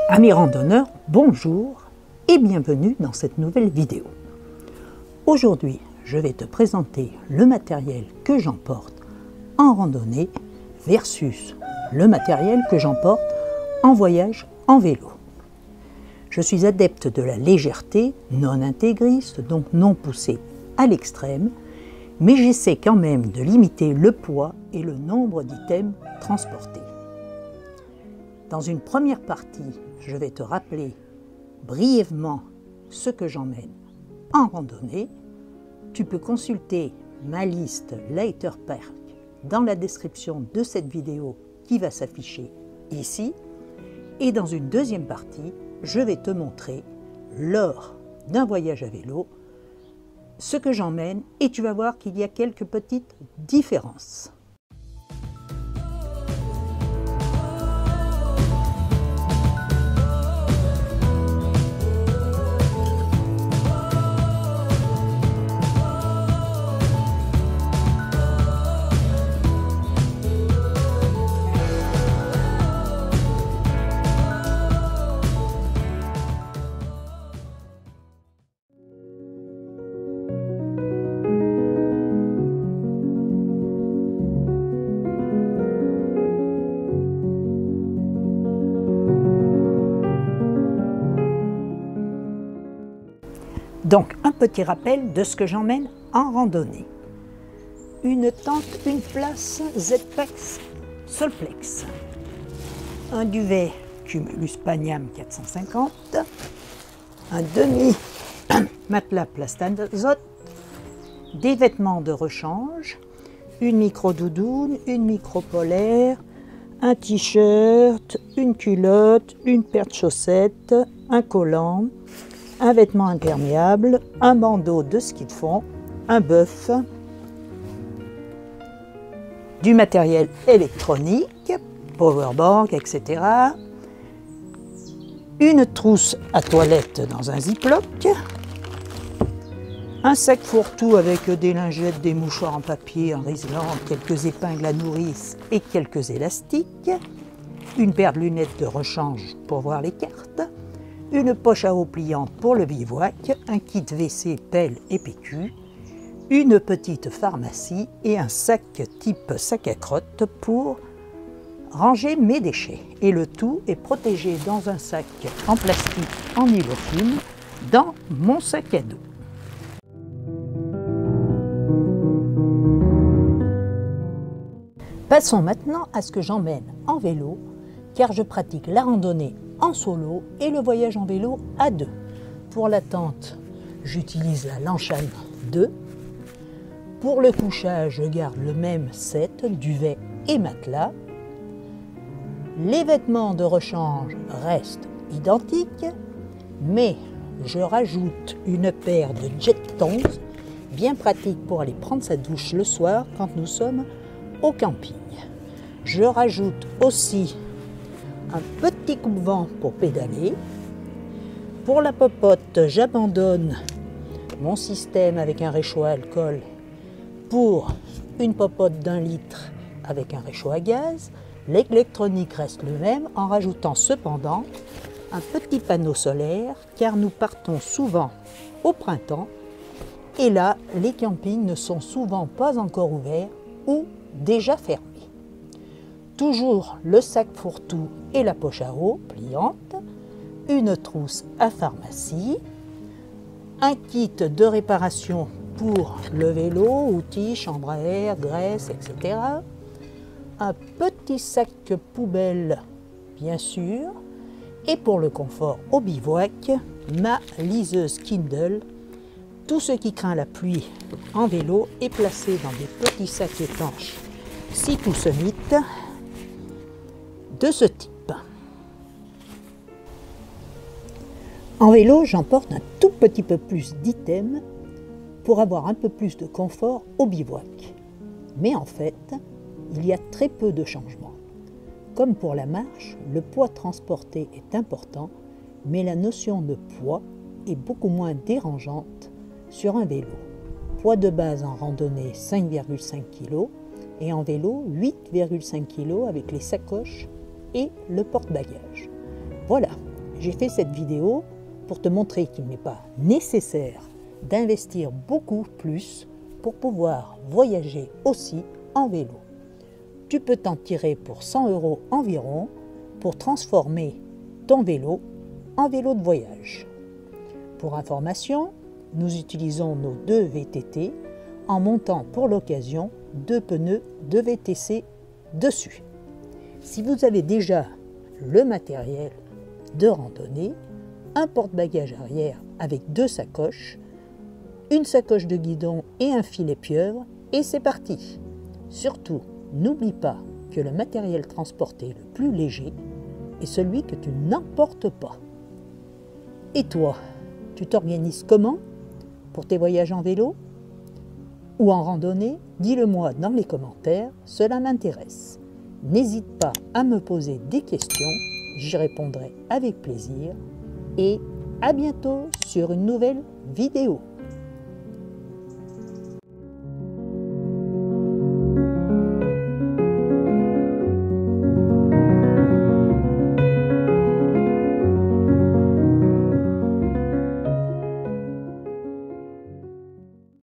Amis randonneurs, bonjour et bienvenue dans cette nouvelle vidéo. Aujourd'hui, je vais te présenter le matériel que j'emporte en randonnée versus le matériel que j'emporte en voyage en vélo. Je suis adepte de la légèreté, non intégriste, donc non poussée à l'extrême, mais j'essaie quand même de limiter le poids et le nombre d'items transportés. Dans une première partie, je vais te rappeler brièvement ce que j'emmène en randonnée. Tu peux consulter ma liste Leiter Pack dans la description de cette vidéo qui va s'afficher ici. Et dans une deuxième partie, je vais te montrer lors d'un voyage à vélo ce que j'emmène et tu vas voir qu'il y a quelques petites différences. Donc, un petit rappel de ce que j'emmène en randonnée. Une tente, une place Z-Pack Solplex. Un duvet Cumulus Paniam 450. Un demi-matelas Plastazote. Des vêtements de rechange. Une micro-doudoune, une micro-polaire. Un t-shirt, une culotte, une paire de chaussettes, un collant. Un vêtement imperméable, un bandeau de ski de fond, un bœuf, du matériel électronique, powerbank, etc. Une trousse à toilette dans un ziploc, un sac fourre-tout avec des lingettes, des mouchoirs en papier, en riselant, quelques épingles à nourrice et quelques élastiques, une paire de lunettes de rechange pour voir les cartes, une poche à eau pliante pour le bivouac, un kit WC, pelle et PQ, une petite pharmacie et un sac type sac à crotte pour ranger mes déchets. Et le tout est protégé dans un sac en plastique en nylofine dans mon sac à dos. Passons maintenant à ce que j'emmène en vélo, car je pratique la randonnée en solo et le voyage en vélo à deux. Pour la tente, j'utilise la Lanshan 2. Pour le couchage, je garde le même set, duvet et matelas. Les vêtements de rechange restent identiques, mais je rajoute une paire de Jetons, bien pratique pour aller prendre sa douche le soir quand nous sommes au camping. Je rajoute aussi un petit coupe-vent pour pédaler. Pour la popote, j'abandonne mon système avec un réchaud à alcool pour une popote d'1 litre avec un réchaud à gaz. L'électronique reste le même en rajoutant cependant un petit panneau solaire car nous partons souvent au printemps et là les campings ne sont souvent pas encore ouverts ou déjà fermés. Toujours le sac fourre-tout et la poche à eau pliante, une trousse à pharmacie, un kit de réparation pour le vélo, outils, chambre à air, graisse, etc. Un petit sac poubelle, bien sûr, et pour le confort au bivouac, ma liseuse Kindle. Tout ce qui craint la pluie en vélo est placé dans des petits sacs étanches Cyclosummit de ce type. En vélo, j'emporte un tout petit peu plus d'items pour avoir un peu plus de confort au bivouac. Mais en fait, il y a très peu de changements. Comme pour la marche, le poids transporté est important, mais la notion de poids est beaucoup moins dérangeante sur un vélo. Poids de base en randonnée 5,5 kg et en vélo 8,5 kg avec les sacoches et le porte-bagages. Voilà, j'ai fait cette vidéo pour te montrer qu'il n'est pas nécessaire d'investir beaucoup plus pour pouvoir voyager aussi en vélo. Tu peux t'en tirer pour 100 € environ pour transformer ton vélo en vélo de voyage. Pour information, nous utilisons nos 2 VTT en montant pour l'occasion 2 pneus de VTC dessus. Si vous avez déjà le matériel de randonnée, un porte-bagages arrière avec 2 sacoches, une sacoche de guidon et un filet pieuvre, et c'est parti. Surtout, n'oublie pas que le matériel transporté le plus léger est celui que tu n'emportes pas. Et toi, tu t'organises comment pour tes voyages en vélo ou en randonnée? Dis-le-moi dans les commentaires, cela m'intéresse. N'hésite pas à me poser des questions, j'y répondrai avec plaisir. Et à bientôt sur une nouvelle vidéo.